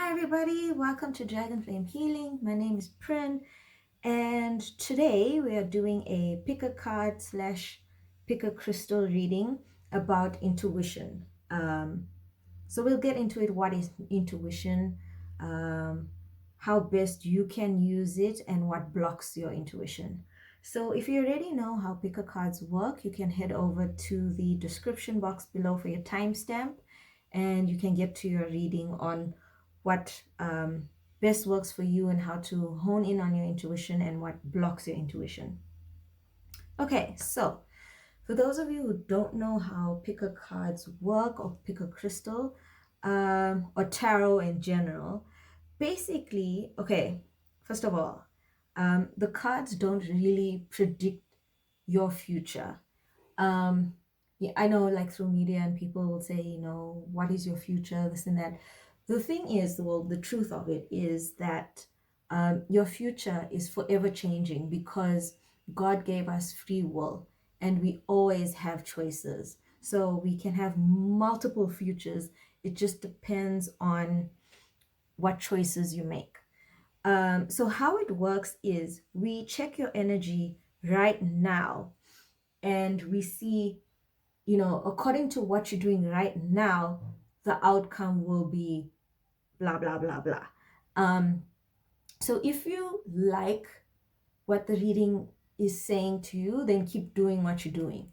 Hi everybody, welcome to Dragon Flame Healing. My name is Pren, and today we are doing a pick a card slash pick a crystal reading about intuition. So we'll get into it. What is intuition? How best you can use it, and what blocks your intuition. So if you already know how pick a cards work, you can head over to the description box below for your timestamp, and you can get to your reading on what best works for you and how to hone in on your intuition and what blocks your intuition. Okay, so for those of you who don't know how pick a cards work or pick a crystal or tarot in general, basically, okay, first of all, the cards don't really predict your future. Yeah, I know, like through media and people will say, what is your future, this and that. The thing is, well, the truth of it is that your future is forever changing because God gave us free will and we always have choices. So we can have multiple futures. It just depends on what choices you make. So how it works is we check your energy right now and we see, according to what you're doing right now, the outcome will be blah, blah, blah, blah. So if you like what the reading is saying to you, then keep doing what you're doing.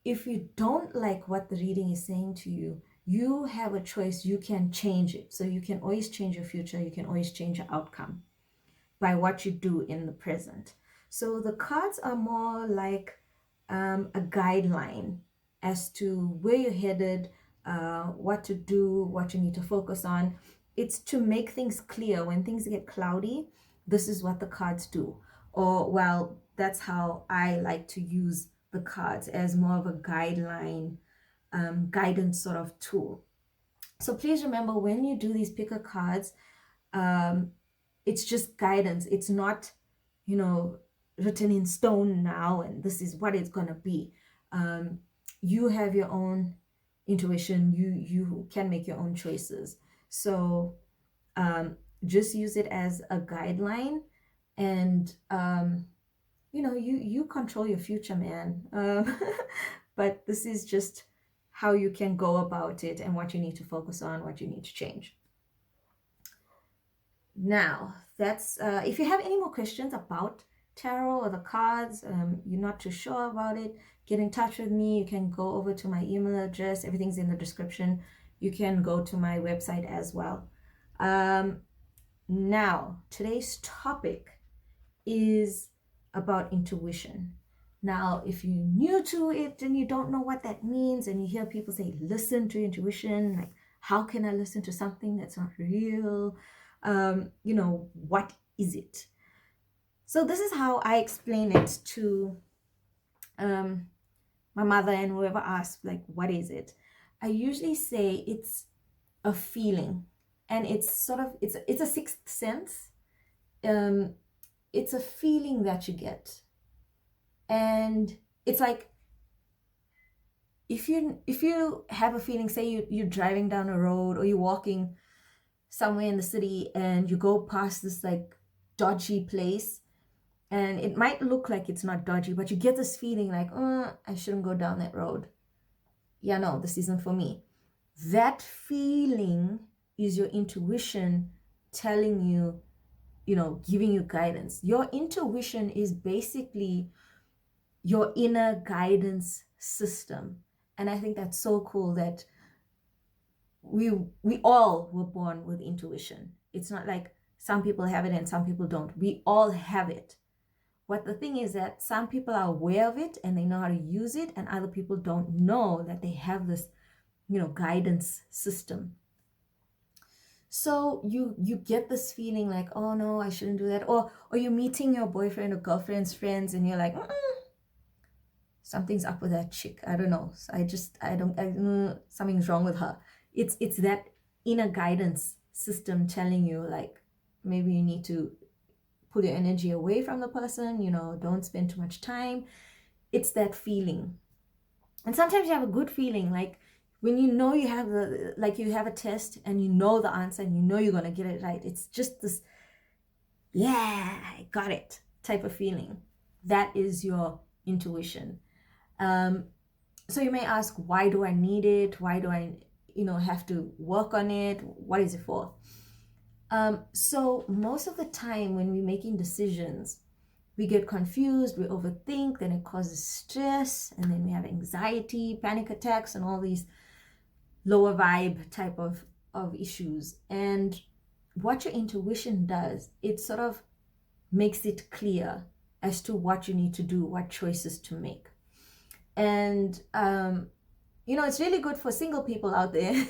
If you don't like what the reading is saying to you, you have a choice. You can change it. So you can always change your future. You can always change your outcome by what you do in the present. So the cards are more like a guideline as to where you're headed, what to do, what you need to focus on. It's to make things clear. When things get cloudy, this is what the cards do. Or, well, that's how I like to use the cards, as more of a guideline, guidance sort of tool. So please remember, when you do these picker cards, it's just guidance. It's not, written in stone now and this is what it's going to be. You have your own intuition. You can make your own choices. So just use it as a guideline, and you control your future, man. But this is just how you can go about it and what you need to focus on, what you need to change. Now, that's if you have any more questions about tarot or the cards, you're not too sure about it, get in touch with me. You can go over to my email address. Everything's in the description. You can go to my website as well. Now, today's topic is about intuition. Now, if you're new to it and you don't know what that means, and you hear people say, listen to intuition, like, how can I listen to something that's not real? What is it? So this is how I explain it to my mother and whoever asks, like, what is it? I usually say it's a feeling, and it's sort of, it's a sixth sense. It's a feeling that you get, and it's like, if you have a feeling, say you're driving down a road or you're walking somewhere in the city and you go past this like dodgy place, and it might look like it's not dodgy, but you get this feeling like, I shouldn't go down that road. Yeah, no, this isn't for me. That feeling is your intuition telling you, giving you guidance. Your intuition is basically your inner guidance system. And I think that's so cool that we all were born with intuition. It's not like some people have it and some people don't. We all have it. What the thing is that some people are aware of it and they know how to use it, and other people don't know that they have this, guidance system. So you get this feeling like, oh no, I shouldn't do that. Or you're meeting your boyfriend or girlfriend's friends and you're like, something's up with that chick. I don't know. Something's wrong with her. It's that inner guidance system telling you, like, maybe you need to pull your energy away from the person, don't spend too much time. It's that feeling. And sometimes you have a good feeling, like when you know you have you have a test and you know the answer and you know you're going to get it right. It's just this, yeah, I got it type of feeling. That is your intuition. So you may ask, why do I need it? Why do I, have to work on it? What is it for? So most of the time when we're making decisions, we get confused, we overthink, then it causes stress, and then we have anxiety, panic attacks, and all these lower vibe type of issues. And what your intuition does, it sort of makes it clear as to what you need to do, what choices to make. And it's really good for single people out there.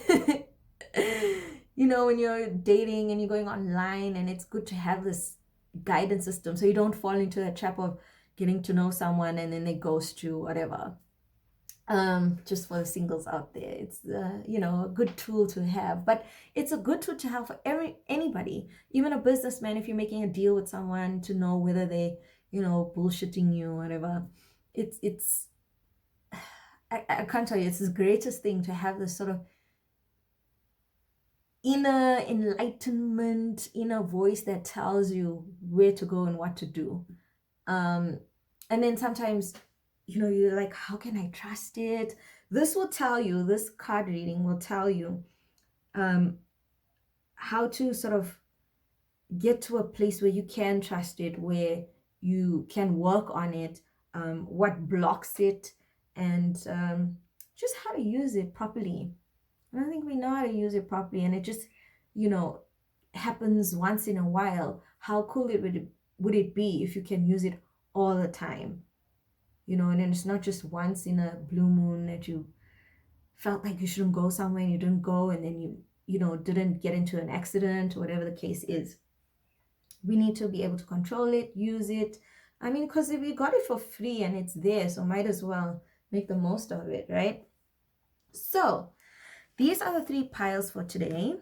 When you're dating and you're going online, and it's good to have this guidance system so you don't fall into that trap of getting to know someone and then they ghost you, whatever. Just for the singles out there, it's a good tool to have. But it's a good tool to have for anybody, even a businessman. If you're making a deal with someone, to know whether they bullshitting you or whatever. It's I can't tell you, it's the greatest thing to have this sort of inner enlightenment, inner voice that tells you where to go and what to do. And then sometimes, you're like, how can I trust it? This card reading will tell you how to sort of get to a place where you can trust it, where you can work on it, what blocks it, and just how to use it properly. I don't think we know how to use it properly, and it just, happens once in a while. How cool would it be if you can use it all the time? And then it's not just once in a blue moon that you felt like you shouldn't go somewhere and you didn't go, and then you didn't get into an accident or whatever the case is. We need to be able to control it, use it. I mean, because we got it for free and it's there, so might as well make the most of it, right? So these are the 3 piles for today.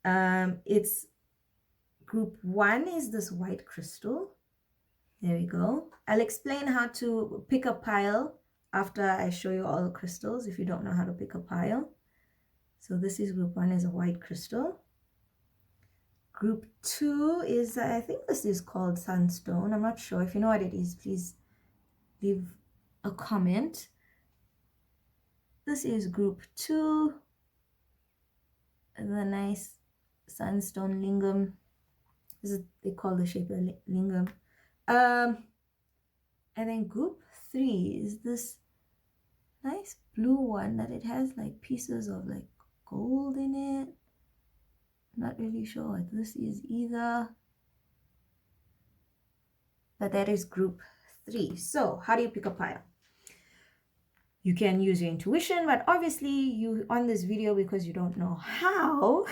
It's group 1 is this white crystal. There we go. I'll explain how to pick a pile after I show you all the crystals, if you don't know how to pick a pile. So this is group 1, is a white crystal. Group 2 is, I think this is called sunstone. I'm not sure. If you know what it is, please leave a comment. This is group 2. The nice sunstone lingam. This is, they call the shape of lingam. And then group 3 is this nice blue one that it has like pieces of like gold in it. Not really sure what this is either, but that is group 3. So how do you pick a pile? You can use your intuition, but obviously you on this video because you don't know how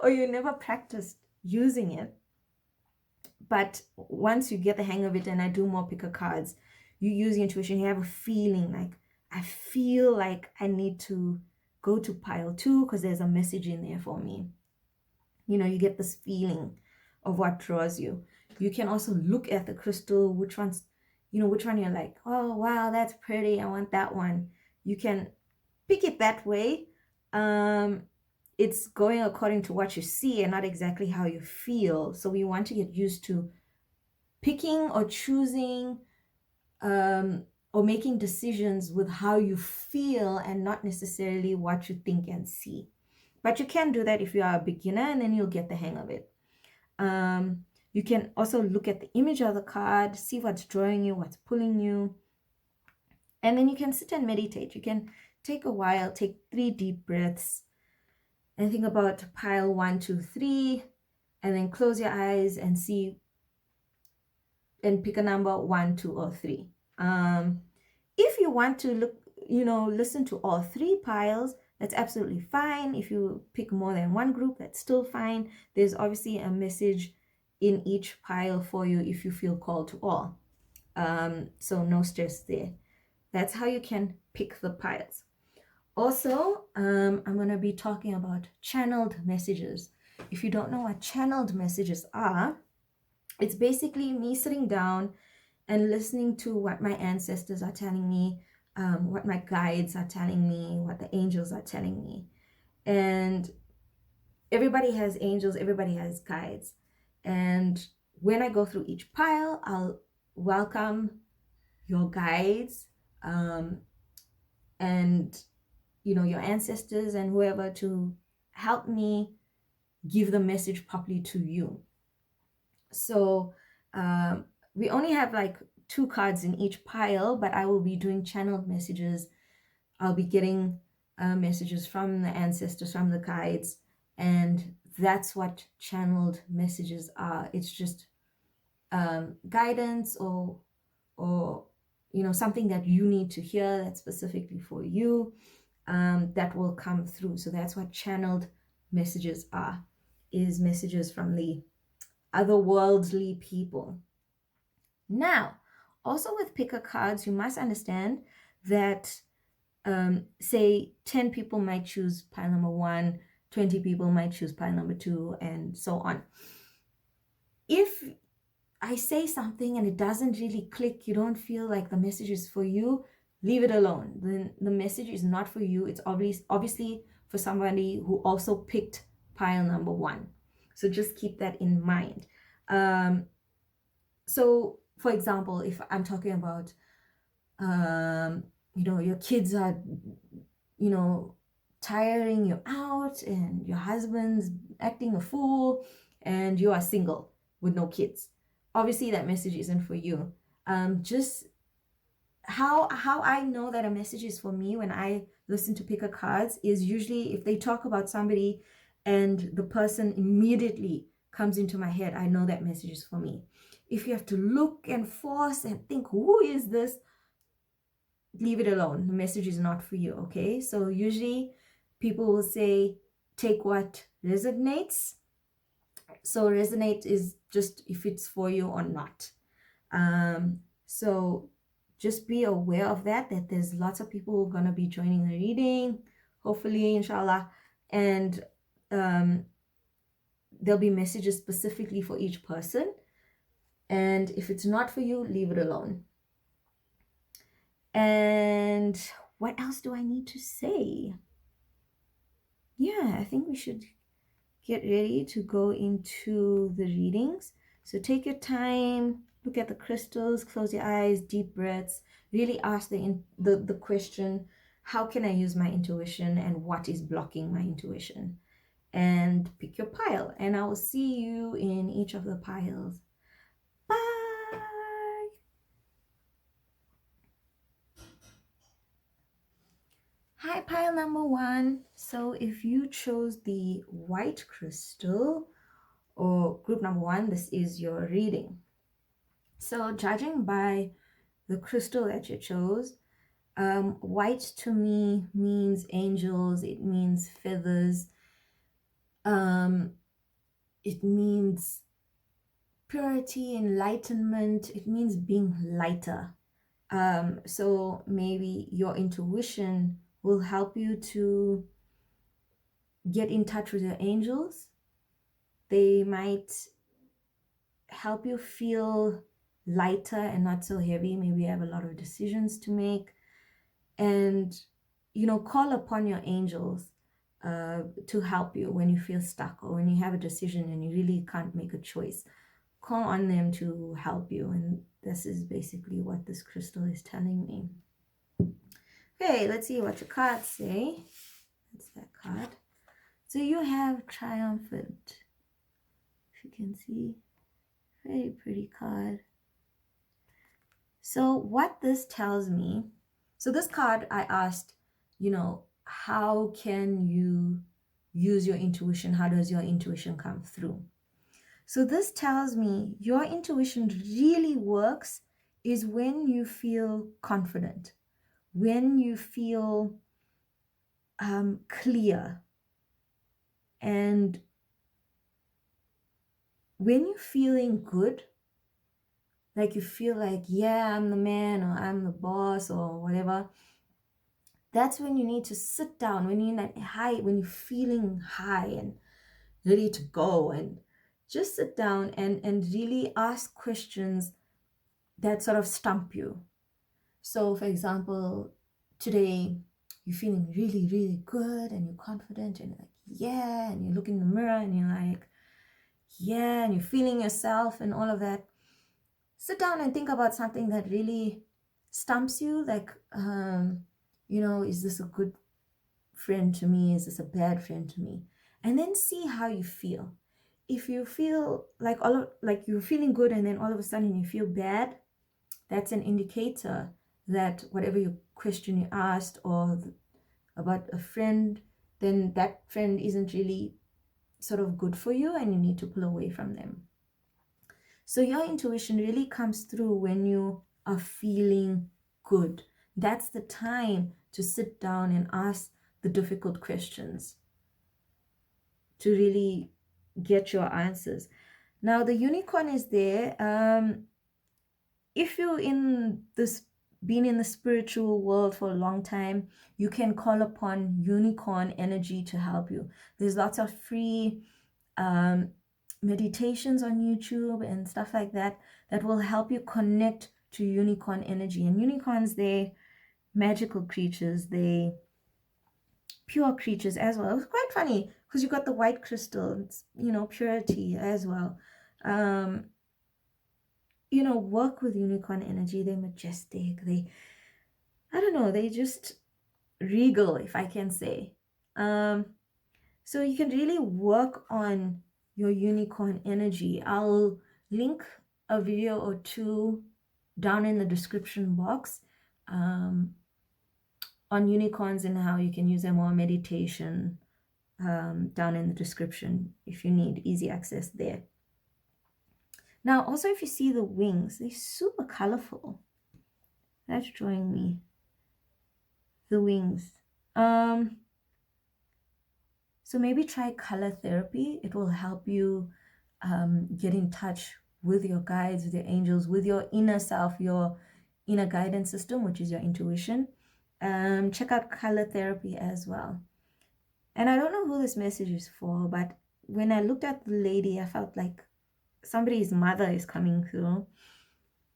or you never practiced using it. But once you get the hang of it, and I do more picker cards, you use your intuition, you have a feeling like, I feel like I need to go to pile 2 because there's a message in there for me. You get this feeling of what draws you. You can also look at the crystal, which one you're like, oh wow, that's pretty, I want that one. You can pick it that way. It's going according to what you see and not exactly how you feel. So we want to get used to picking or choosing or making decisions with how you feel and not necessarily what you think and see. But you can do that if you are a beginner, and then you'll get the hang of it. You can also look at the image of the card, see what's drawing you, what's pulling you. And then you can sit and meditate. You can take a while, take 3 deep breaths, and think about pile 1, 2, 3, and then close your eyes and see and pick a number 1, 2, or 3. If you want to listen to all 3 piles, that's absolutely fine. If you pick more than one group, that's still fine. There's obviously a message in each pile for you if you feel called to all. So no stress there. That's how you can pick the piles. Also, I'm going to be talking about channeled messages. If you don't know what channeled messages are, it's basically me sitting down and listening to what my ancestors are telling me, what my guides are telling me, what the angels are telling me. And everybody has angels, everybody has guides. And when I go through each pile, I'll welcome your guides, and your ancestors and whoever to help me give the message properly to you. So we only have like 2 cards in each pile, but I will be doing channeled messages. I'll be getting messages from the ancestors, from the guides, and that's what channeled messages are. It's just guidance or something that you need to hear that's specifically for you, that will come through. So that's what channeled messages are, is messages from the otherworldly people. Now, also with picker cards, you must understand that say 10 people might choose pile number 1, 20 people might choose pile number 2, and so on. If I say something and it doesn't really click, you don't feel like the message is for you, leave it alone. Then the message is not for you. It's obviously for somebody who also picked pile number 1. So just keep that in mind. So for example, if I'm talking about your kids are tiring you out, and your husband's acting a fool, and you are single with no kids, obviously that message isn't for you. Just how I know that a message is for me when I listen to picker cards is usually if they talk about somebody and the person immediately comes into my head, I know that message is for me. If you have to look and force and think, who is this? Leave it alone. The message is not for you, okay? So usually people will say, take what resonates. So resonate is just if it's for you or not. So just be aware of that there's lots of people who are going to be joining the reading, hopefully, inshallah. And there'll be messages specifically for each person. And if it's not for you, leave it alone. And what else do I need to say? Yeah, I think we should get ready to go into the readings. So take your time, look at the crystals, close your eyes, deep breaths, really ask the question, how can I use my intuition and what is blocking my intuition? And pick your pile, and I will see you in each of the piles. Bye! Hi, pile number 1. So if you chose the white crystal or group number 1, this is your reading. So judging by the crystal that you chose, white to me means angels, it means feathers, it means purity, enlightenment, it means being lighter. So maybe your intuition will help you to get in touch with your angels. They might help you feel lighter and not so heavy. Maybe you have a lot of decisions to make, and call upon your angels to help you when you feel stuck or when you have a decision and you really can't make a choice. Call on them to help you, and this is basically what this crystal is telling me. Okay, let's see what your cards say. That's that card. So you have Triumphant. If you can see, very pretty card. So what this tells me, so this card I asked, how can you use your intuition? How does your intuition come through? So this tells me your intuition really works is when you feel confident, when you feel clear, and when you're feeling good, like you feel like, yeah, I'm the man or I'm the boss or whatever. That's when you need to sit down, when you're in that high, when you're feeling high and ready to go, and just sit down and really ask questions that sort of stump you. So for example, today you're feeling really, really good and you're confident and you're like, yeah, and you look in the mirror and you're like, yeah, and you're feeling yourself and all of that. Sit down and think about something that really stumps you, like, is this a good friend to me? Is this a bad friend to me? And then see how you feel. If you feel like you're feeling good and then all of a sudden you feel bad, that's an indicator that whatever you question you asked or about a friend, then that friend isn't really sort of good for you and you need to pull away from them. So your intuition really comes through when you are feeling good. That's the time to sit down and ask the difficult questions to really get your answers. Now the unicorn is there. If you're been in the spiritual world for a long time, you can call upon unicorn energy to help you. There's lots of free meditations on YouTube and stuff like that will help you connect to unicorn energy. And unicorns, they're magical creatures, they pure creatures as well. It's quite funny because you got the white crystal, it's, purity as well. Work with unicorn energy. They're majestic. They just regal, if I can say. So you can really work on your unicorn energy. I'll link a video or two down in the description box on unicorns and how you can use them, or meditation down in the description if you need easy access there. Now, also, if you see the wings, they're super colorful. That's drawing me. The wings. So maybe try color therapy. It will help you get in touch with your guides, with your angels, with your inner self, your inner guidance system, which is your intuition. Check out color therapy as well. And I don't know who this message is for, but when I looked at the lady, I felt like somebody's mother is coming through.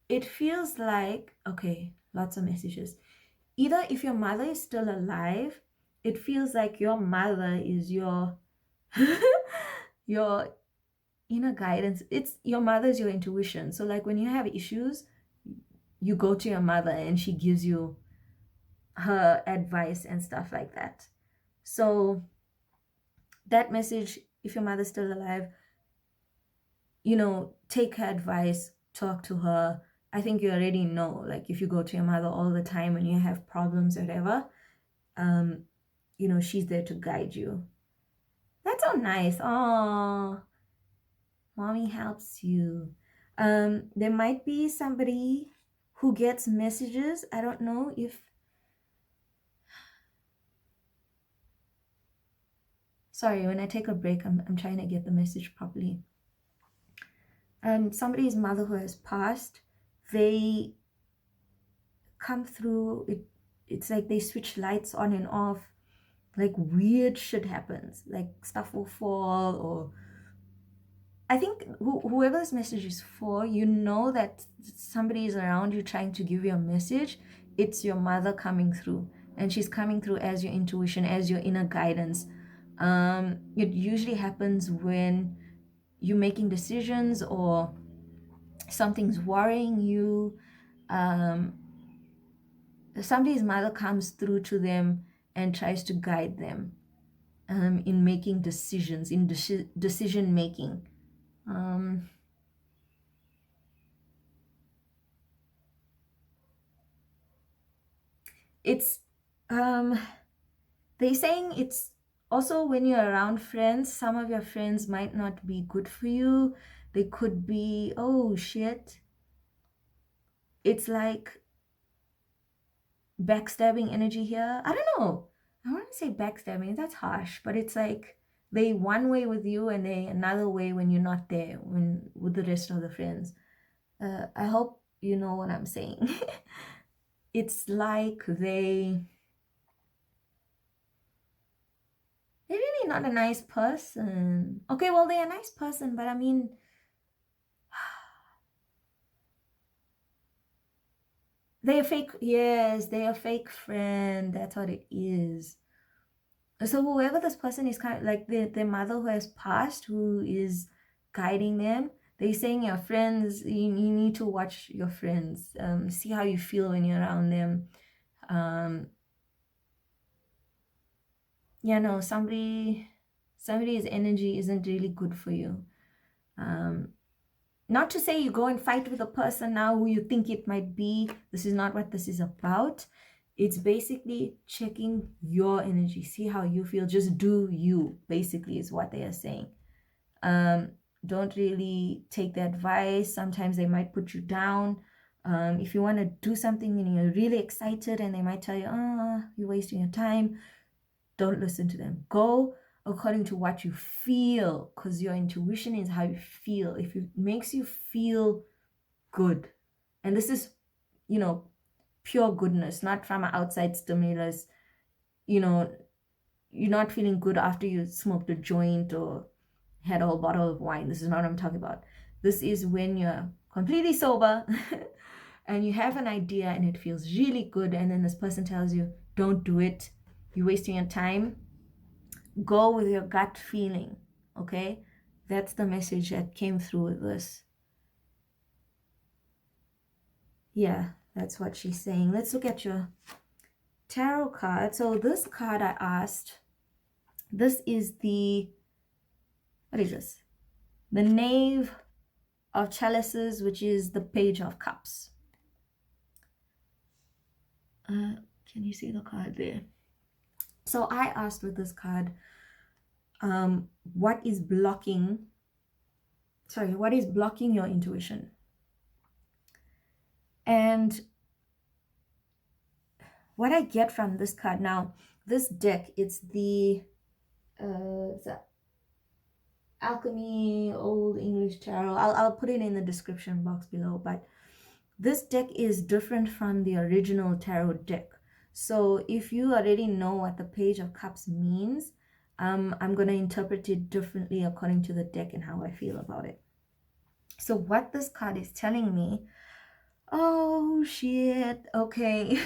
It feels like, okay, lots of messages. Either if your mother is still alive, it feels like your mother is your your inner guidance. It's your mother's your intuition. So like when you have issues, you go to your mother and she gives you her advice and stuff like that. So that message, if your mother's still alive, take her advice, talk to her. I think you already know, like if you go to your mother all the time when you have problems or whatever, she's there to guide you. That's so nice. Oh, mommy helps you. There might be somebody who gets messages. I don't know if, sorry, when I take a break, I'm trying to get the message properly. Somebody's mother who has passed, they come through, it's like they switch lights on and off, like weird shit happens, like stuff will fall, or I think whoever this message is for, that somebody is around you trying to give you a message. It's your mother coming through, and she's coming through as your intuition, as your inner guidance. It usually happens when you're making decisions or something's worrying you. Somebody's mother comes through to them and tries to guide them in making decisions, in decision making. It's they're saying it's also when you're around friends, some of your friends might not be good for you. They could be, oh shit, it's like backstabbing energy here. I don't know, I want to say backstabbing, that's harsh, but it's like they one way with you and they another way when you're not there, when with the rest of the friends. I hope you know what I'm saying. It's like they're really not a nice person. Okay, well, they're a nice person, but I mean, They're fake. Yes, they're a fake friend. That's what it is. So whoever this person is, kind of like their mother who has passed, who is guiding them, they're saying your friends, you need to watch your friends, see how you feel when you're around them. Yeah, no, somebody's energy isn't really good for you. Not to say you go and fight with a person now who you think it might be. This is not what this is about. It's basically checking your energy, see how you feel. Just do you, basically, is what they are saying. Don't really take the advice. Sometimes they might put you down. If you want to do something and you're really excited and they might tell you, oh, you're wasting your time, don't listen to them. Go according to what you feel, because your intuition is how you feel. If it makes you feel good, and this is, pure goodness, not from an outside stimulus, you're not feeling good after you smoked a joint or had a whole bottle of wine. This is not what I'm talking about. This is when you're completely sober and you have an idea and it feels really good, and then this person tells you, don't do it, you're wasting your time. Go with your gut feeling, okay? That's the message that came through with this. Yeah, that's what she's saying. Let's look at your tarot card. So this card I asked, this is what is this? The Knave of Chalices, which is the Page of Cups. Can you see the card there? So I asked with this card, what is blocking your intuition? And what I get from this card now, this deck, it's the Alchemy Old English Tarot. I'll put it in the description box below, but this deck is different from the original tarot deck. So if you already know what the Page of Cups means, I'm going to interpret it differently according to the deck and how I feel about it. So what this card is telling me, oh shit, okay.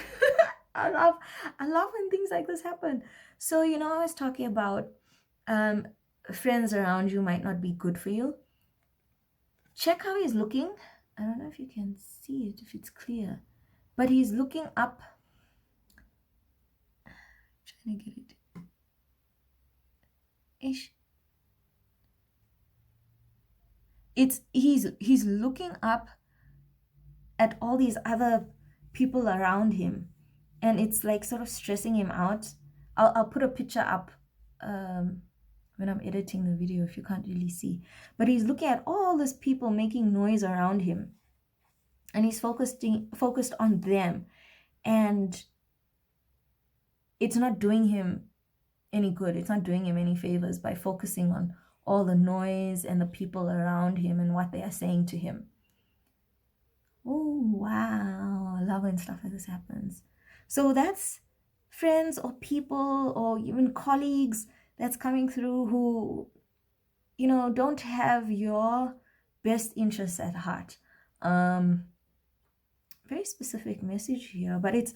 I love when things like this happen. So, I was talking about friends around you might not be good for you. Check how he's looking. I don't know if you can see it, if it's clear, but he's looking up. I'm trying to get it. He's looking up at all these other people around him, and it's like sort of stressing him out. I'll put a picture up when I'm editing the video if you can't really see, but he's looking at all these people making noise around him, and he's focused on them, and it's not doing him any good. It's not doing him any favors by focusing on all the noise and the people around him and what they are saying to him. Oh, wow. I love when stuff like this happens. So that's friends or people or even colleagues that's coming through who, don't have your best interests at heart. Very specific message here, but it's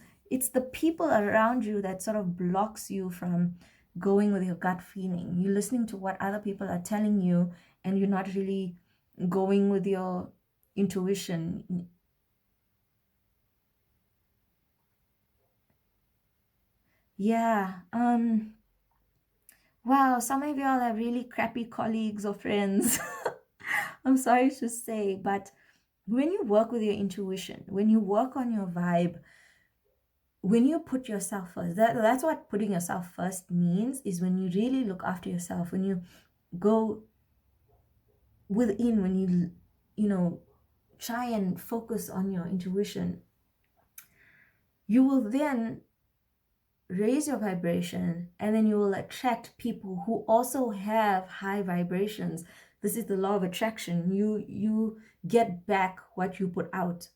the people around you that sort of blocks you from going with your gut feeling. You're listening to what other people are telling you, and you're not really going with your intuition. Yeah. Wow, some of y'all are really crappy colleagues or friends. I'm sorry to say, but when you work with your intuition, when you work on your vibe, when you put yourself first, that's what putting yourself first means, is when you really look after yourself, when you go within, when you try and focus on your intuition, you will then raise your vibration, and then you will attract people who also have high vibrations. This is the law of attraction. You get back what you put out.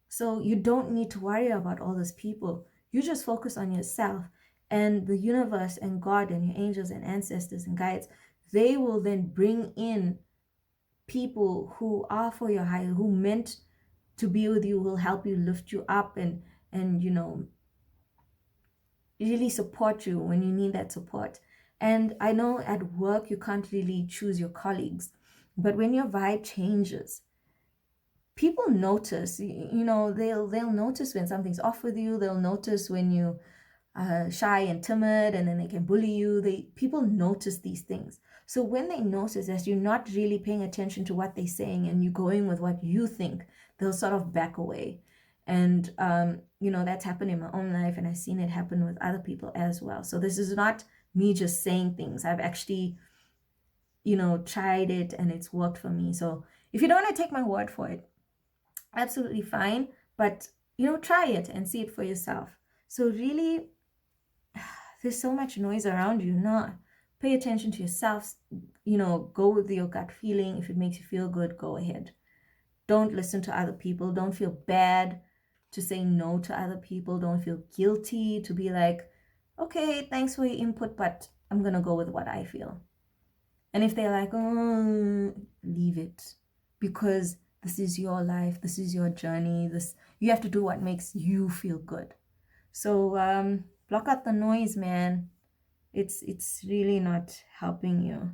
So you don't need to worry about all those people. You just focus on yourself, and the universe and God and your angels and ancestors and guides, they will then bring in people who are for your higher, who meant to be with you, will help you, lift you up, and and really support you when you need that support. And I know at work you can't really choose your colleagues, but when your vibe changes, people notice. They'll notice when something's off with you. They'll notice when you shy and timid, and then they can bully you. People notice these things. So when they notice that you're not really paying attention to what they're saying and you're going with what you think, they'll sort of back away. And that's happened in my own life, and I've seen it happen with other people as well. So this is not me just saying things. I've actually tried it, and it's worked for me. So if you don't want to take my word for it, absolutely fine, but try it and see it for yourself. So really, there's so much noise around you. No, pay attention to yourself. Go with your gut feeling. If it makes you feel good, go ahead. Don't listen to other people. Don't feel bad to say no to other people. Don't feel guilty to be like, okay, thanks for your input, but I'm gonna go with what I feel. And if they're like, oh, leave it, because this is your life, this is your journey, you have to do what makes you feel good. So block out the noise, man. It's really not helping you.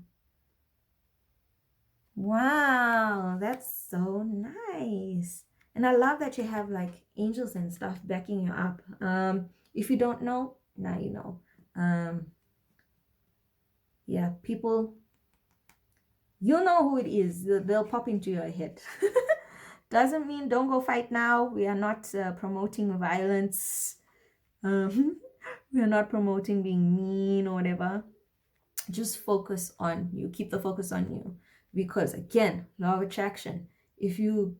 Wow, that's so nice. And I love that you have like angels and stuff backing you up. If you don't know, now you know. Yeah, people, you'll know who it is. They'll pop into your head. Doesn't mean don't go fight now. We are not promoting violence. We are not promoting being mean or whatever. Just focus on you. Keep the focus on you. Because again, law of attraction. If you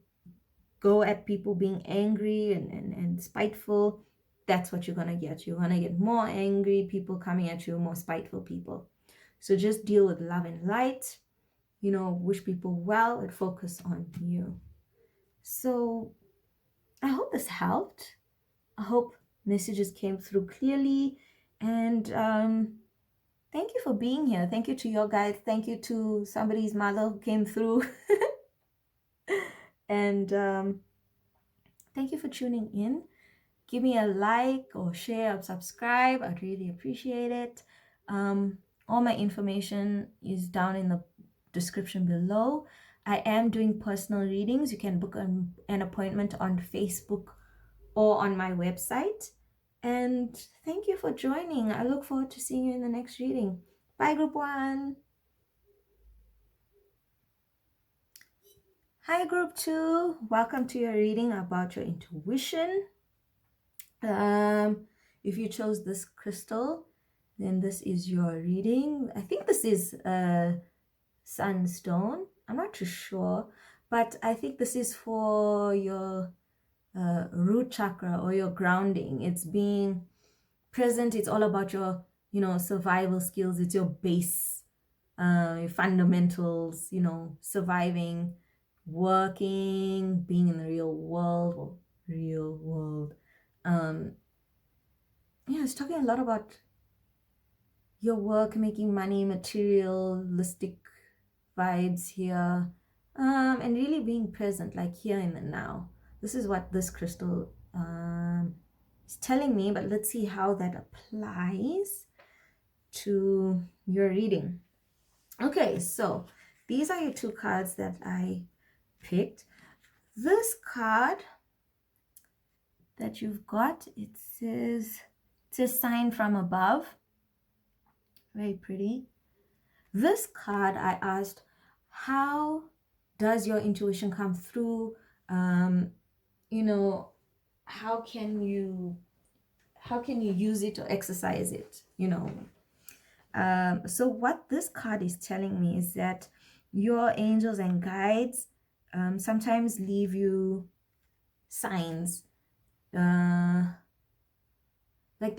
go at people being angry and spiteful, that's what you're going to get. You're going to get more angry people coming at you, more spiteful people. So just deal with love and light. Wish people well and focus on you. So I hope this helped. I hope messages came through clearly. And thank you for being here. Thank you to your guys. Thank you to somebody's mother who came through. And thank you for tuning in. Give me a like or share or subscribe. I'd really appreciate it. All my information is down in the description below. I am doing personal readings. You can book an appointment on Facebook or on my website. And thank you for joining. I look forward to seeing you in the next reading. Bye, group 1. Hi, group 2. Welcome to your reading about your intuition. If you chose this crystal, then this is your reading. I think this is sunstone. I'm not too sure, but I think this is for your root chakra or your grounding. It's being present. It's all about your survival skills. It's your base, your fundamentals, surviving, working, being in the real world. It's talking a lot about your work, making money, materialistic vibes here, and really being present, like here in the now. This is what this crystal is telling me, but let's see how that applies to your reading. Okay, so these are your 2 cards that I picked. This card that you've got, it says sign from above. Very pretty. This card, I asked, how does your intuition come through? How can you use it or exercise it? So what this card is telling me is that your angels and guides sometimes leave you signs. Like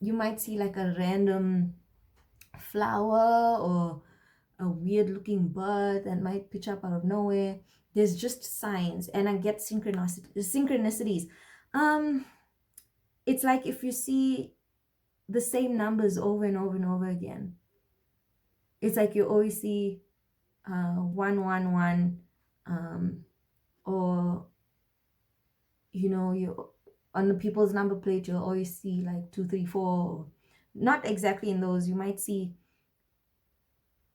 you might see like a random flower or a weird looking bird that might pitch up out of nowhere. There's just signs, and I get synchronicities. It's like if you see the same numbers over and over and over again. It's like you always see 111, or you on the people's number plate, you'll always see like 234. Not exactly in those. You might see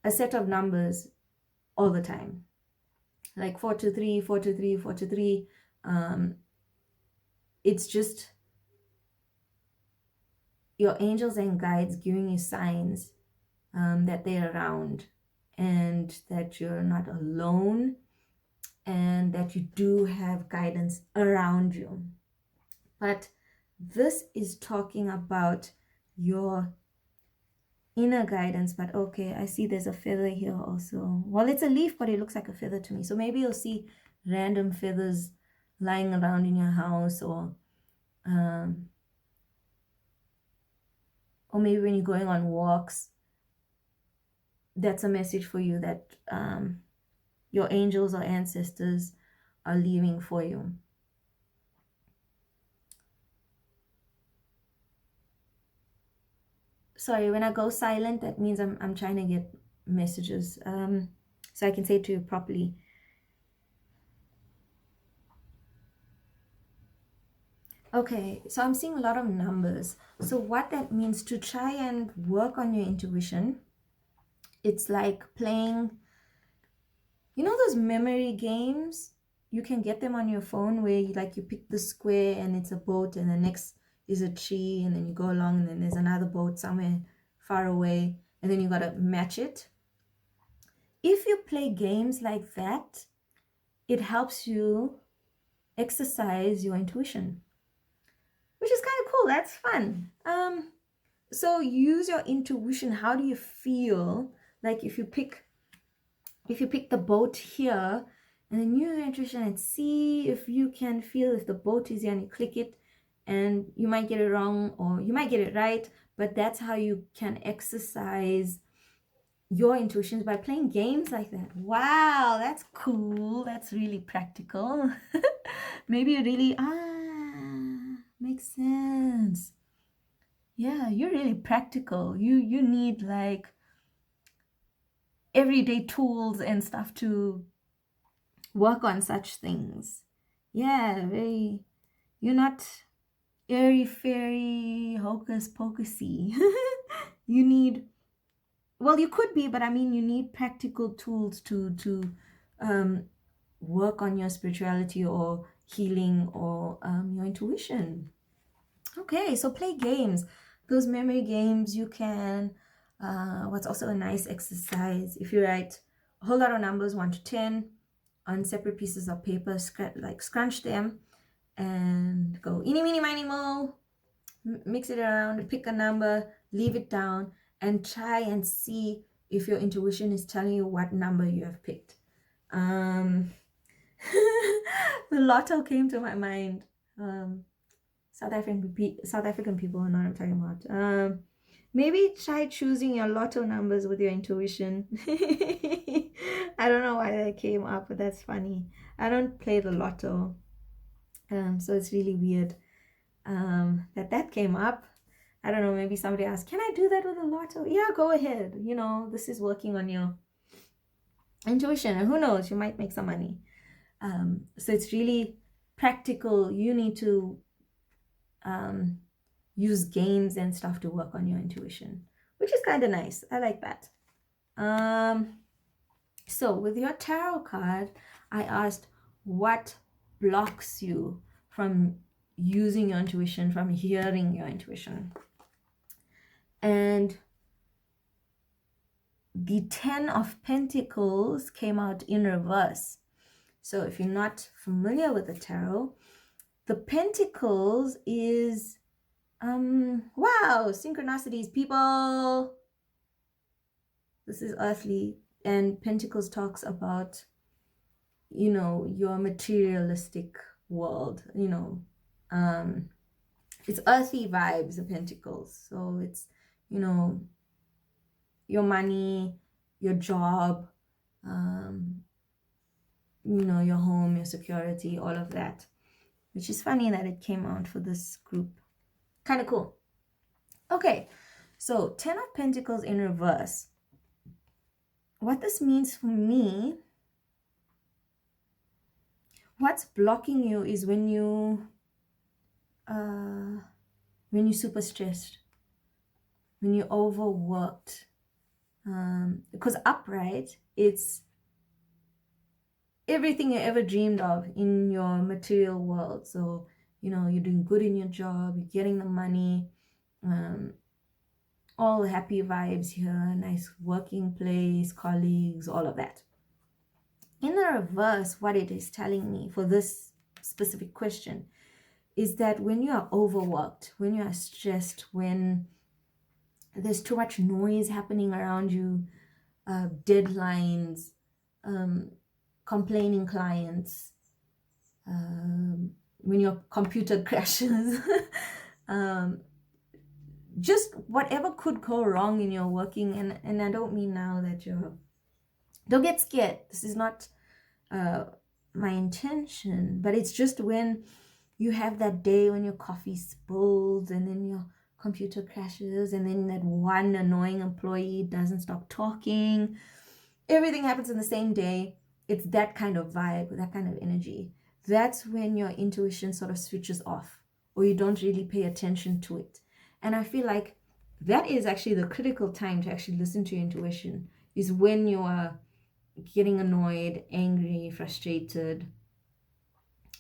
a set of numbers all the time, like 423, 423, 423. It's just your angels and guides giving you signs that they're around, and that you're not alone, and that you do have guidance around you. But this is talking about your inner guidance. But okay, I see there's a feather here also. Well, it's a leaf, but it looks like a feather to me. So maybe you'll see random feathers lying around in your house, or maybe when you're going on walks. That's a message for you that your angels or ancestors are leaving for you. Sorry, when I go silent, that means I'm trying to get messages so I can say it to you properly. Okay, so I'm seeing a lot of numbers. So what that means, to try and work on your intuition, it's like playing, you know, those memory games? You can get them on your phone where you pick the square and it's a boat, and the next is a tree, and then you go along and then there's another boat somewhere far away, and then you got to match it. If you play games like that, it helps you exercise your intuition, which is kind of cool. That's fun. So use your intuition. How do you feel? Like if you pick the boat here, and then use your intuition and see if you can feel if the boat is here, and you click it, and you might get it wrong or you might get it right, but that's how you can exercise your intuitions, by playing games like that. Wow, that's cool. That's really practical. Maybe you really, makes sense. Yeah, you're really practical. You need like everyday tools and stuff to work on such things. Yeah, you're not airy fairy hocus pocusy. You need, well, you could be, but I mean, you need practical tools to work on your spirituality or healing or your intuition. Okay, so play games. Those memory games, you can, what's also a nice exercise, if you write a whole lot of numbers, 1 to 10, on separate pieces of paper, scrunch them, and go eeny, meeny, miny, mo, mix it around, pick a number, leave it down, and try and see if your intuition is telling you what number you have picked. The lotto came to my mind. South African people know what I'm talking about. Maybe try choosing your lotto numbers with your intuition. I don't know why that came up, but that's funny. I don't play the lotto, so it's really weird that came up. I don't know, maybe somebody asked, can I do that with a lotto? Yeah, go ahead. You know, this is working on your intuition, and who knows, you might make some money. So it's really practical. You need to use games and stuff to work on your intuition, which is kind of nice. I like that. So with your tarot card, I asked what blocks you from using your intuition, from hearing your intuition. And the 10 of Pentacles came out in reverse. So if you're not familiar with the tarot, the Pentacles is, wow, synchronicities, people. This is earthly, and Pentacles talks about, you know, your materialistic world, you know, it's earthly vibes, the Pentacles. So it's, you know, your money, your job, you know, your home, your security, all of that, which is funny that it came out for this group. Kind of cool. Okay, so 10 of Pentacles in reverse. What this means for me, what's blocking you is when you when you're super stressed, when you're overworked. Because upright, it's everything you ever dreamed of in your material world. So, you're doing good in your job, you're getting the money, all happy vibes here, nice working place, colleagues, all of that. In the reverse, what it is telling me for this specific question is that when you are overworked, when you are stressed, when there's too much noise happening around you, deadlines, complaining clients, when your computer crashes, just whatever could go wrong in your working. And I don't mean now that don't get scared. This is not my intention, but it's just when you have that day when your coffee spills and then your computer crashes and then that one annoying employee doesn't stop talking. Everything happens in the same day. It's that kind of vibe, that kind of energy. That's when your intuition sort of switches off, or you don't really pay attention to it. And I feel like that is actually the critical time to actually listen to your intuition, is when you are getting annoyed, angry, frustrated.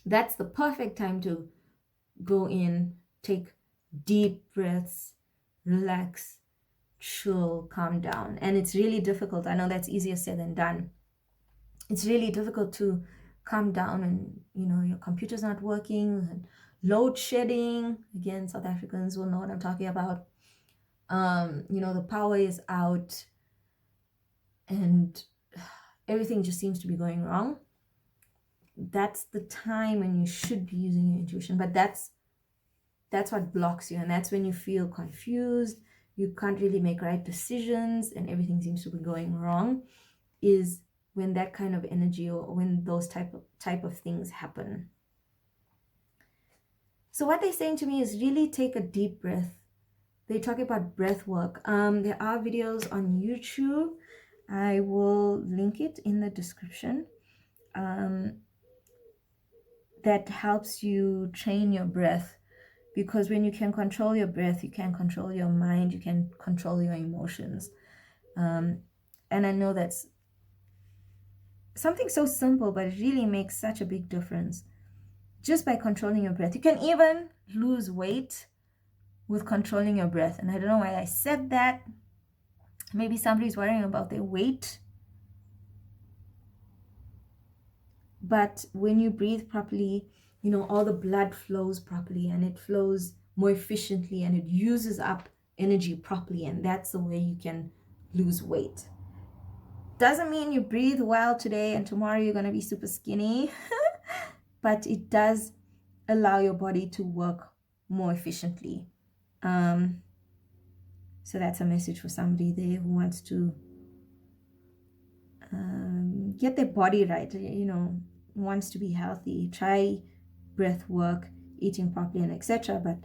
That's the perfect time to go in, take deep breaths, relax, chill, calm down. And it's really difficult. I know that's easier said than done. It's really difficult to calm down and, your computer's not working, and load shedding. Again, South Africans will know what I'm talking about. The power is out and everything just seems to be going wrong. That's the time when you should be using your intuition, but that's what blocks you, and that's when you feel confused, you can't really make right decisions, and everything seems to be going wrong, is when that kind of energy, or when those type of things happen. So what they're saying to me is really take a deep breath. They talk about breath work. There are videos on YouTube. I will link it in the description. That helps you train your breath, because when you can control your breath, you can control your mind, you can control your emotions. And I know that's something so simple, but it really makes such a big difference just by controlling your breath. You can even lose weight with controlling your breath. And I don't know why I said that. Maybe somebody's worrying about their weight. But when you breathe properly, all the blood flows properly, and it flows more efficiently, and it uses up energy properly. And that's the way you can lose weight. Doesn't mean you breathe well today and tomorrow you're going to be super skinny. But it does allow your body to work more efficiently. So that's a message for somebody there who wants to get their body right, wants to be healthy. Try breath work, eating properly, and etc. But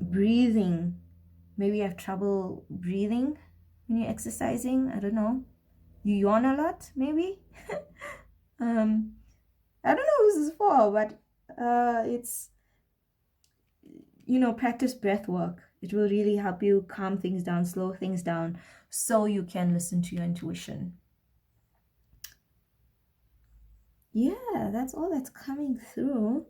breathing, maybe you have trouble breathing when you're exercising. I don't know. You yawn a lot, maybe. I don't know who this is for, but it's, practice breath work. It will really help you calm things down, slow things down, so you can listen to your intuition. Yeah, that's all that's coming through.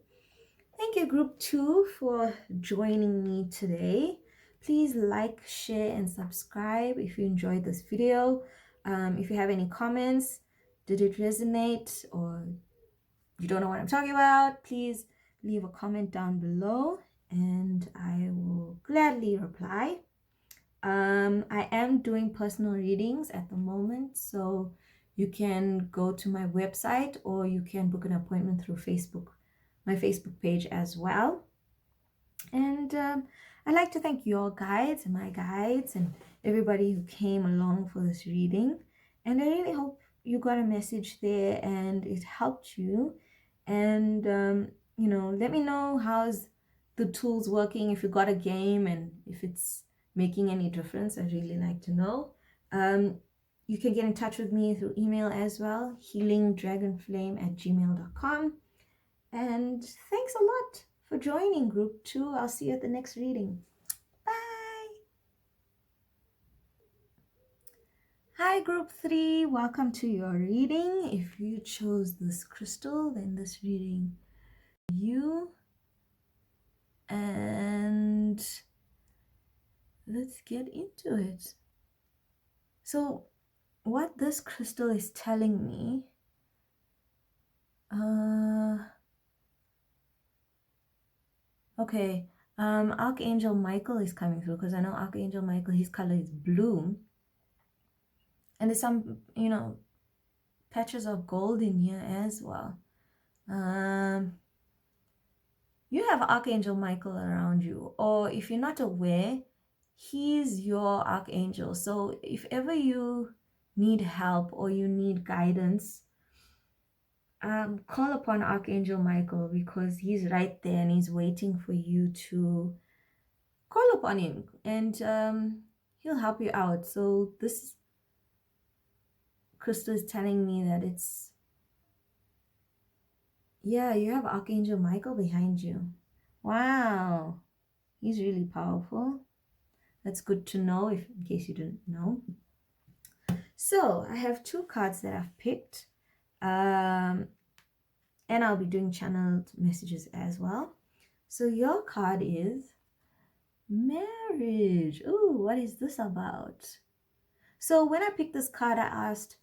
Thank you, Group 2, for joining me today. Please like, share, and subscribe if you enjoyed this video. If you have any comments, did it resonate, or you don't know what I'm talking about, please leave a comment down below and I will gladly reply. I am doing personal readings at the moment, so you can go to my website or you can book an appointment through Facebook, my Facebook page as well. And I'd like to thank your guides and my guides and everybody who came along for this reading. And I really hope you got a message there and it helped you. And, let me know how's the tools working, if you got a game and if it's making any difference. I'd really like to know. You can get in touch with me through email as well, healingdragonflame@gmail.com. And thanks a lot for joining group 2. I'll see you at the next reading. Bye. Hi, group 3. Welcome to your reading. If you chose this crystal, then this reading you. And let's get into it. So what this crystal is telling me, Archangel Michael is coming through, because I know Archangel Michael, his color is blue, and there's some, patches of gold in here as well. You have Archangel Michael around you, or if you're not aware, he's your archangel. So if ever you need help or you need guidance, call upon Archangel Michael, because he's right there and he's waiting for you to call upon him, and he'll help you out. So this crystal is telling me that it's, yeah, you have Archangel Michael behind you. Wow, he's really powerful. That's good to know, if in case you didn't know. So I have 2 cards that I've picked, and I'll be doing channeled messages as well. So your card is marriage. Ooh, what is this about? So when I picked this card, I asked,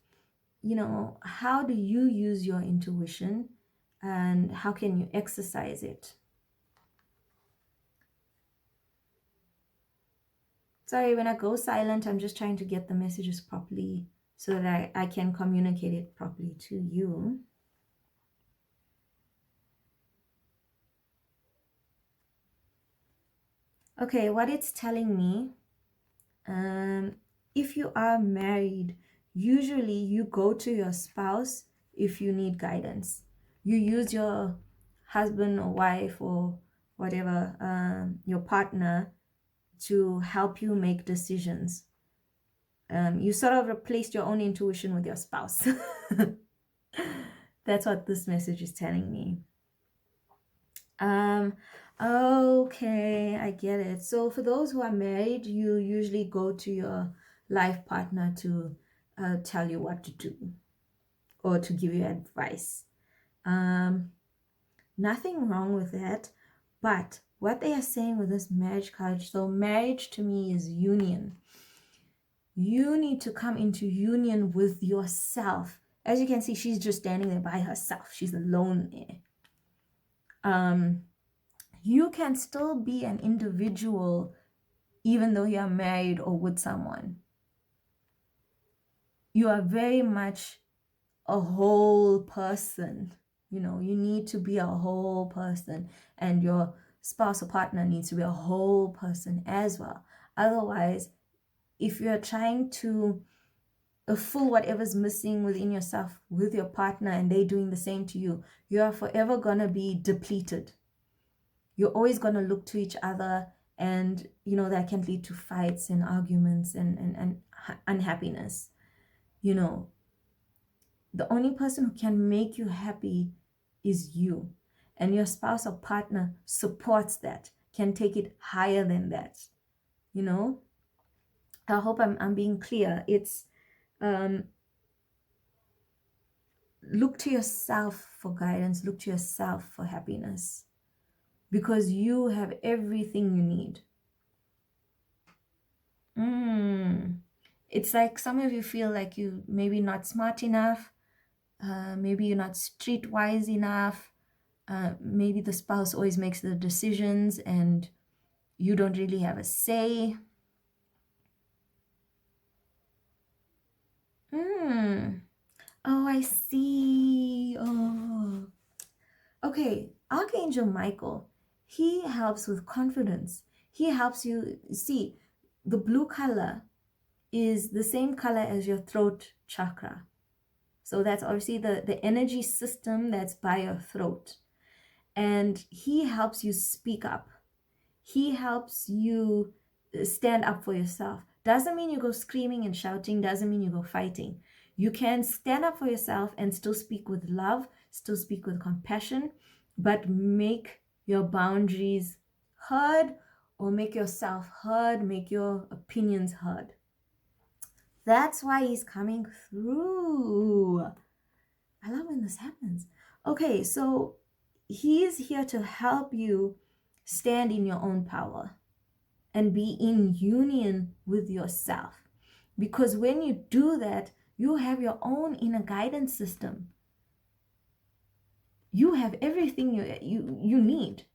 how do you use your intuition and how can you exercise it? Sorry, when I go silent, I'm just trying to get the messages properly so that I can communicate it properly to you. Okay, what it's telling me, if you are married, usually you go to your spouse if you need guidance. You use your husband or wife or whatever, your partner, to help you make decisions. You sort of replaced your own intuition with your spouse. That's what this message is telling me. Okay, I get it. So for those who are married, you usually go to your life partner to tell you what to do or to give you advice. Nothing wrong with that, but what they are saying with this marriage card, so marriage to me is union. You need to come into union with yourself. As you can see, she's just standing there by herself. She's alone there. You can still be an individual even though you're married or with someone. You are very much a whole person. You need to be a whole person, and your spouse or partner needs to be a whole person as well. Otherwise, if you're trying to fill whatever's missing within yourself with your partner and they're doing the same to you, you are forever going to be depleted. You're always going to look to each other, and that can lead to fights and arguments and unhappiness. The only person who can make you happy is you, and your spouse or partner supports that, can take it higher than that. I hope I'm being clear. It's look to yourself for guidance, look to yourself for happiness, because you have everything you need. It's like some of you feel like you maybe not smart enough, maybe you're not streetwise enough, maybe the spouse always makes the decisions and you don't really have a say. Oh, I see. Oh, okay. Archangel Michael, he helps with confidence. He helps you see the blue color is the same color as your throat chakra. So that's obviously the energy system that's by your throat. And he helps you speak up. He helps you stand up for yourself. Doesn't mean you go screaming and shouting. Doesn't mean you go fighting. You can stand up for yourself and still speak with love, still speak with compassion, but make your boundaries heard, or make yourself heard, make your opinions heard. That's why he's coming through. I love when this happens. Okay, so he's here to help you stand in your own power and be in union with yourself. Because when you do that, you have your own inner guidance system. You have everything you need.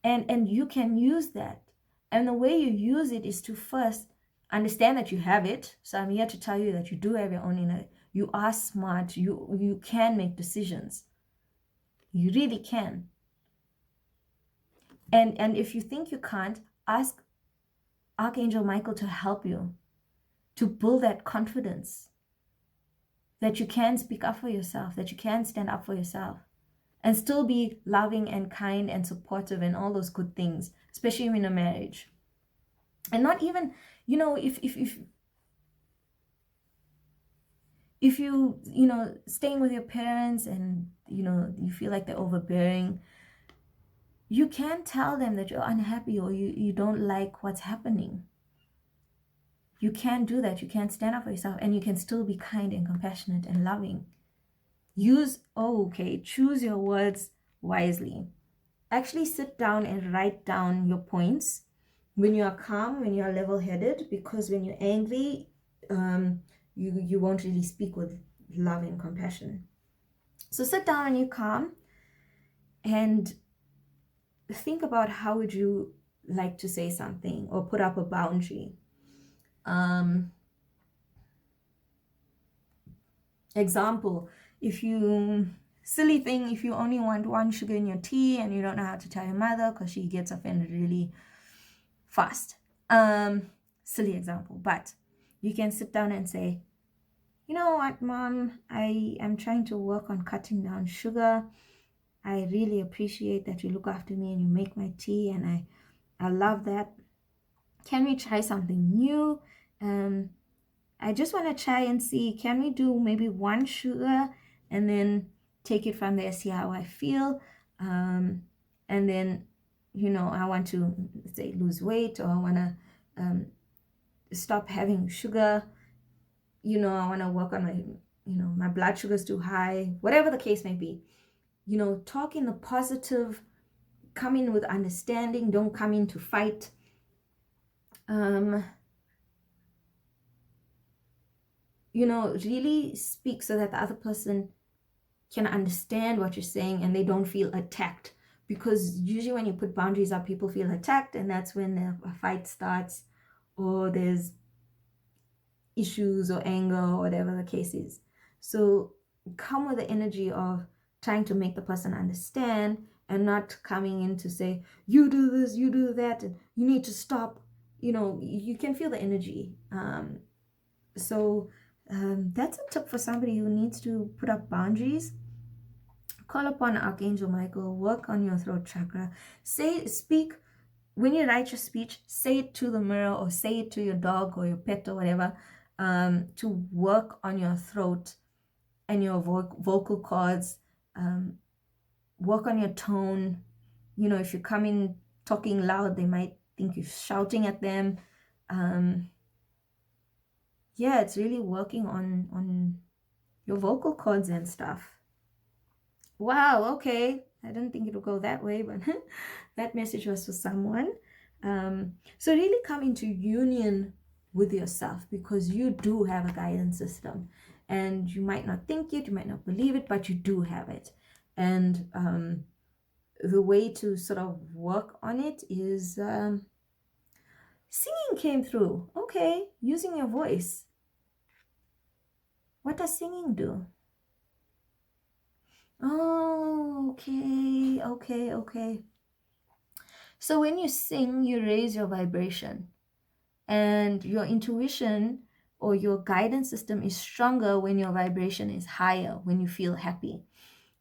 And you can use that. And the way you use it is to first understand that you have it. So I'm here to tell you that you do have your own inner. You are smart. You can make decisions. You really can. And if you think you can't, ask Archangel Michael to help you, to build that confidence that you can speak up for yourself, that you can stand up for yourself, and still be loving and kind and supportive and all those good things, especially in a marriage. And not even, if you staying with your parents and you feel like they're overbearing, you can tell them that you're unhappy or you don't like what's happening. You can do that. You can stand up for yourself, and you can still be kind and compassionate and loving. Choose your words wisely. Actually sit down and write down your points when you are calm, when you are level-headed, because when you're angry, you won't really speak with love and compassion. So sit down when you're calm and think about how would you like to say something or put up a boundary. Example, if you only want one sugar in your tea and you don't know how to tell your mother because she gets offended really fast. Silly example, but you can sit down and say, you know what, Mom, I am trying to work on cutting down sugar. I really appreciate that you look after me and you make my tea, and I love that. Can we try something new? I just want to try and see, can we do maybe one sugar and then take it from there, see how I feel. And then, I want to, say, lose weight, or I want to stop having sugar. I want to work on my blood sugar's too high, whatever the case may be. Talk in the positive, come in with understanding, don't come in to fight. Really speak so that the other person can understand what you're saying and they don't feel attacked. Because usually when you put boundaries up, people feel attacked, and that's when a fight starts, or there's issues or anger or whatever the case is. So come with the energy of trying to make the person understand, and not coming in to say, you do this, you do that, and you need to stop. You can feel the energy. So that's a tip for somebody who needs to put up boundaries. Call upon Archangel Michael, work on your throat chakra. Speak, when you write your speech, say it to the mirror or say it to your dog or your pet or whatever, to work on your throat and your vocal cords, work on your tone. If you come in talking loud, they might think you're shouting at them. It's really working on your vocal cords and stuff. Wow, okay. I didn't think it would go that way, but that message was for someone. So really come into union with yourself, because you do have a guidance system, and you might not think it, you might not believe it, but you do have it. And the way to sort of work on it is singing came through. Okay, using your voice. What does singing do? Oh, okay. So when you sing, you raise your vibration, and your intuition or your guidance system is stronger when your vibration is higher, when you feel happy.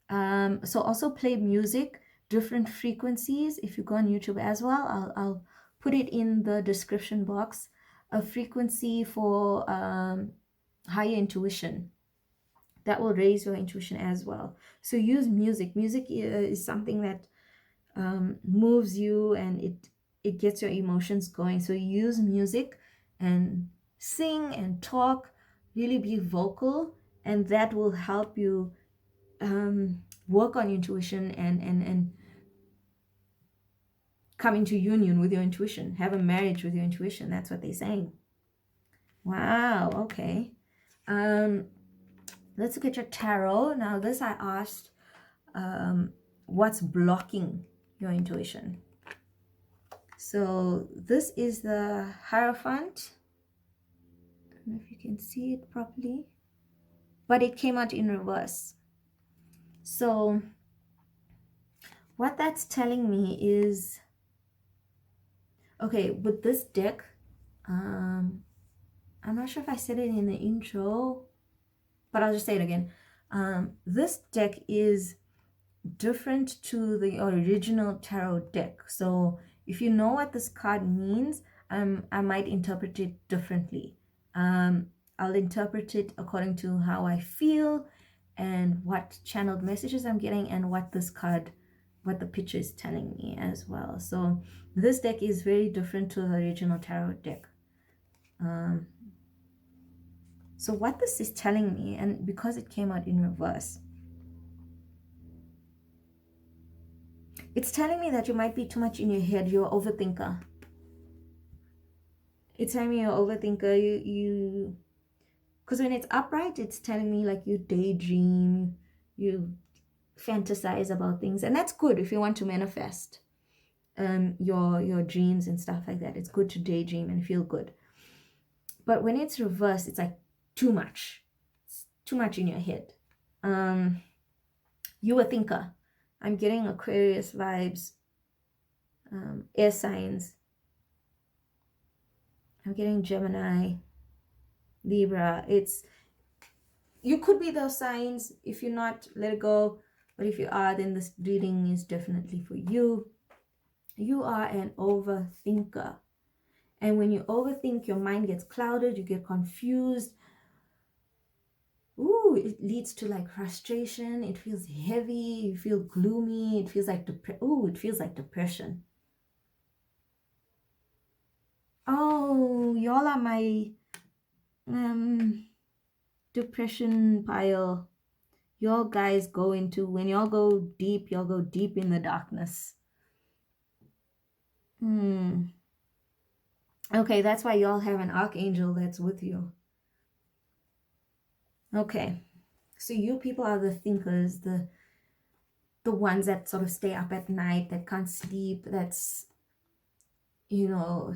So also play music, different frequencies. If you go on YouTube as well, I'll put it in the description box, a frequency for higher intuition. that will raise your intuition as well. So use music. Music is something that moves you, and it gets your emotions going. So use music and sing and talk, really be vocal, and that will help you work on intuition and come into union with your intuition, have a marriage with your intuition. That's what they're saying. Wow. Okay. Let's look at your tarot. Now this I asked, what's blocking your intuition? So this is the Hierophant. I don't know if you can see it properly, but it came out in reverse. So what that's telling me is, okay, with this deck, I'm not sure if I said it in the intro, but I'll just say it again. This deck is different to the original tarot deck. So if you know what this card means, I might interpret it differently. I'll interpret it according to how I feel and what channeled messages I'm getting and what this card, what the picture is telling me as well. So this deck is very different to the original tarot deck. So what this is telling me, and because it came out in reverse, it's telling me that you might be too much in your head. You're an overthinker. It's telling me you're an overthinker. Because when it's upright, it's telling me like you daydream, you fantasize about things. And that's good if you want to manifest your dreams and stuff like that. It's good to daydream and feel good. But when it's reversed, it's like too much. It's too much in your head. You a thinker. I'm getting Aquarius vibes, air signs. I'm getting Gemini, Libra. You could be those signs. If you're not, let it go. But if you are, then this reading is definitely for you. You are an overthinker. And when you overthink, your mind gets clouded, you get confused. Ooh, it leads to like frustration. It feels heavy. You feel gloomy. It feels like it feels like depression. Oh, y'all are my depression pile. Y'all guys go into, when y'all go deep in the darkness. Okay, that's why y'all have an archangel that's with you. Okay, so you people are the thinkers, the ones that sort of stay up at night, that can't sleep, that's, you know,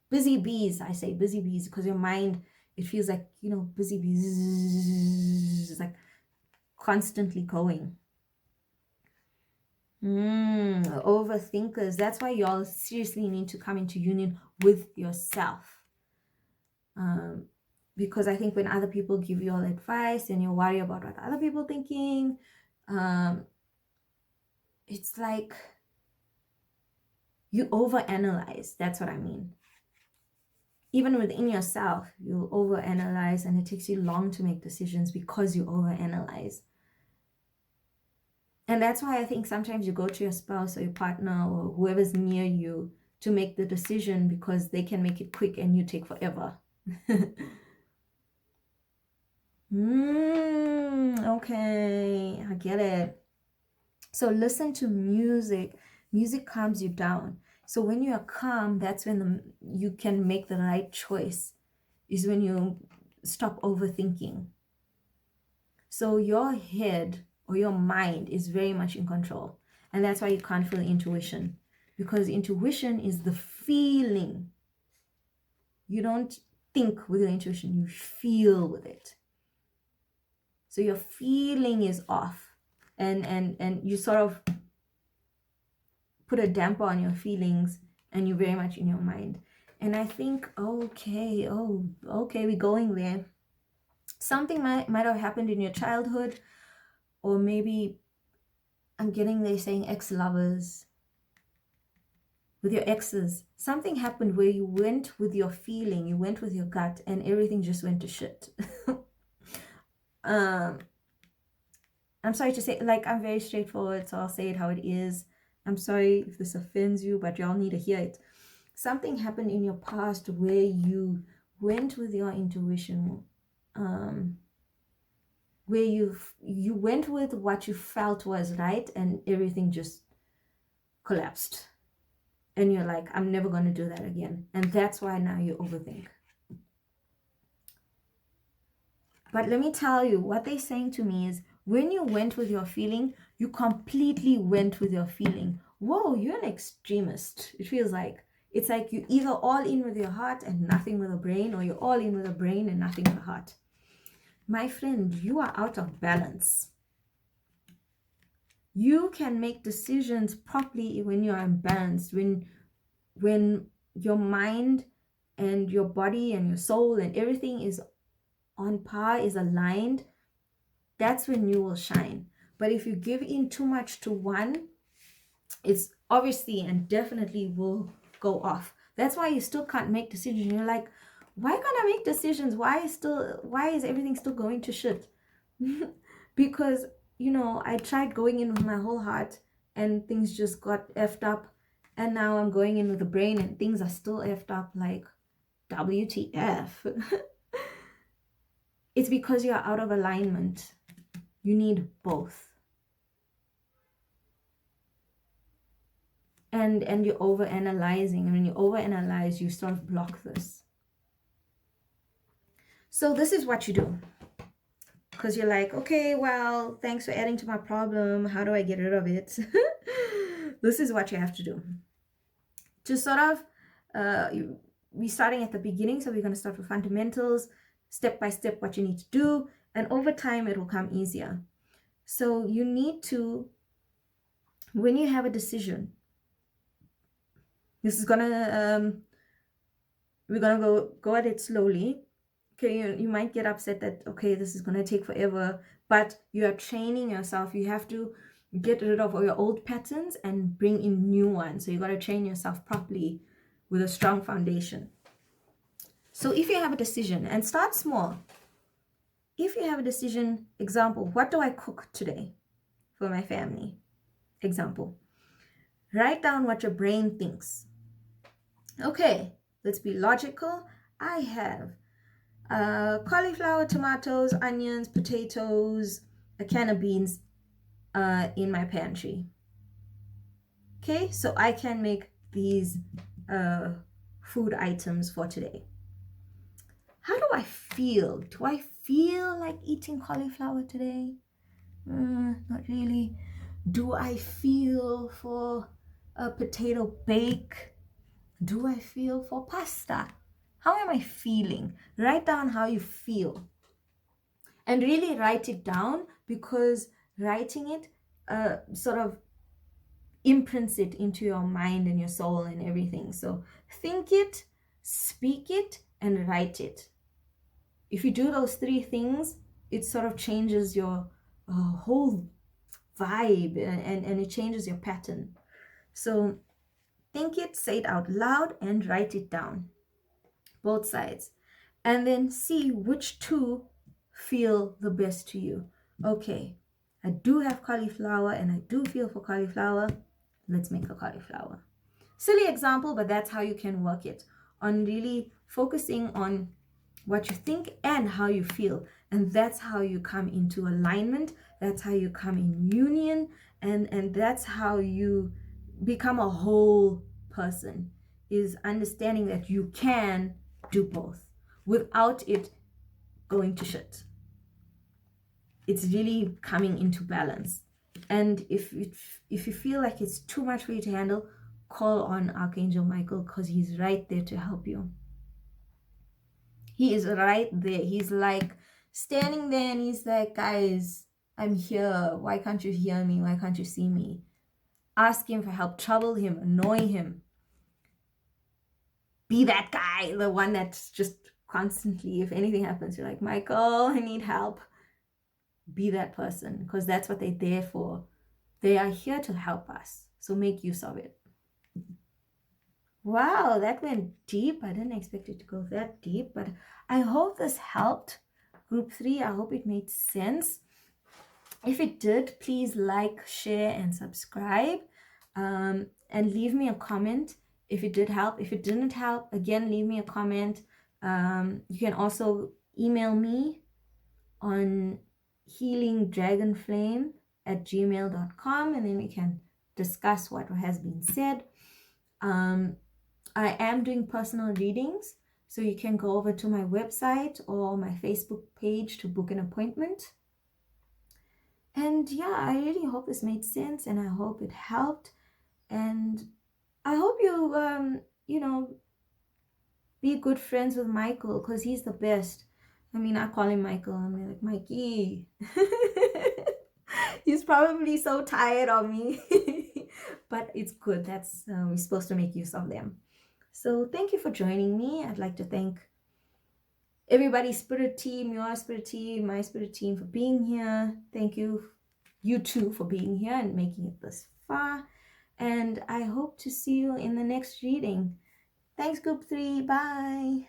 busy bees. I say busy bees because your mind, it feels like, you know, busy bees. It's like constantly going. Overthinkers. That's why y'all seriously need to come into union with yourself. Because I think when other people give you all advice and you worry about what other people are thinking, it's like you overanalyze. That's what I mean. Even within yourself, you overanalyze, and it takes you long to make decisions because you overanalyze. And that's why I think sometimes you go to your spouse or your partner or whoever's near you to make the decision because they can make it quick and you take forever. Okay, I get it. So listen to music. Music calms you down. So when you are calm, that's when you can make the right choice, is when you stop overthinking. So your head or your mind is very much in control. And that's why you can't feel intuition, because intuition is the feeling. You don't think with your intuition, you feel with it. So your feeling is off, and you sort of put a damper on your feelings, and you're very much in your mind. And I think, okay, we're going there. Something might have happened in your childhood, or maybe I'm getting there saying ex-lovers. With your exes, something happened where you went with your feeling, you went with your gut, and everything just went to shit. I'm sorry to say, like, I'm very straightforward, so I'll say it how it is. I'm sorry if this offends you, but y'all need to hear it. Something happened in your past where you went with your intuition, where you went with what you felt was right, and everything just collapsed. And you're like, I'm never going to do that again. And that's why now you overthink. But let me tell you, what they're saying to me is, when you went with your feeling, you completely went with your feeling. Whoa, you're an extremist. It feels like. It's like you either all in with your heart and nothing with a brain, or you're all in with a brain and nothing with a heart. My friend, you are out of balance. You can make decisions properly when you are imbalanced, when your mind and your body and your soul and everything is on par, is aligned. That's when you will shine. But if you give in too much to one, it's obviously and definitely will go off. That's why you still can't make decisions. You're like, why can't I make decisions? Why is everything still going to shit? Because, you know, I tried going in with my whole heart and things just got effed up. And now I'm going in with the brain and things are still effed up. Like, WTF? It's because you're out of alignment. You need both. And you're overanalyzing. And when you overanalyze, you sort of block this. So this is what you do. Because you're like, okay, well, thanks for adding to my problem. How do I get rid of it? This is what you have to do. To sort of, we're starting at the beginning. So we're going to start with fundamentals, step by step, what you need to do. And over time, it will come easier. So you need to, when you have a decision, this is gonna, we're gonna go at it slowly. Okay, you might get upset that, okay, this is gonna take forever, but you are training yourself. You have to get rid of all your old patterns and bring in new ones. So you gotta train yourself properly with a strong foundation. So if you have a decision, and start small. If you have a decision, example, what do I cook today for my family? Example. Write down what your brain thinks. Okay, let's be logical. I have cauliflower, tomatoes, onions, potatoes, a can of beans in my pantry. Okay, so I can make these food items for today. How do I feel? Do I feel like eating cauliflower today? Not really. Do I feel for a potato bake? Do I feel for pasta? How am I feeling? Write down how you feel. And really write it down, because writing it sort of imprints it into your mind and your soul and everything. So think it, speak it, and write it. If you do those three things, it sort of changes your whole vibe and it changes your pattern. So think it, say it out loud, and write it down. Both sides. And then see which two feel the best to you. Okay, I do have cauliflower and I do feel for cauliflower. Let's make a cauliflower. Silly example, but that's how you can work it. On really focusing on what you think and how you feel. And that's how you come into alignment. That's how you come in union. And that's how you become a whole person, is understanding that you can do both without it going to shit. It's really coming into balance. And if you feel like it's too much for you to handle, call on Archangel Michael, because he's right there to help you. He is right there. He's like standing there and he's like, guys, I'm here. Why can't you hear me? Why can't you see me? Ask him for help. Trouble him. Annoy him. Be that guy, the one that's just constantly, if anything happens, you're like, Michael, I need help. Be that person, because that's what they're there for. They are here to help us. So make use of it. Wow, that went deep. I didn't expect it to go that deep, but I hope this helped. Group 3, I hope it made sense. If it did, please like, share, and subscribe. And leave me a comment if it did help. If it didn't help, again, leave me a comment. You can also email me on healingdragonflame@gmail.com, and then we can discuss what has been said. I am doing personal readings, so you can go over to my website or my Facebook page to book an appointment. And yeah, I really hope this made sense, and I hope it helped. And I hope you, be good friends with Michael, because he's the best. I mean, I call him Michael. I'm like, Mikey. He's probably so tired of me. But it's good. That's we're supposed to make use of them. So thank you for joining me. I'd like to thank everybody's spirit team, your spirit team, my spirit team for being here. Thank you, you too, for being here and making it this far. And I hope to see you in the next reading. Thanks, Group 3. Bye.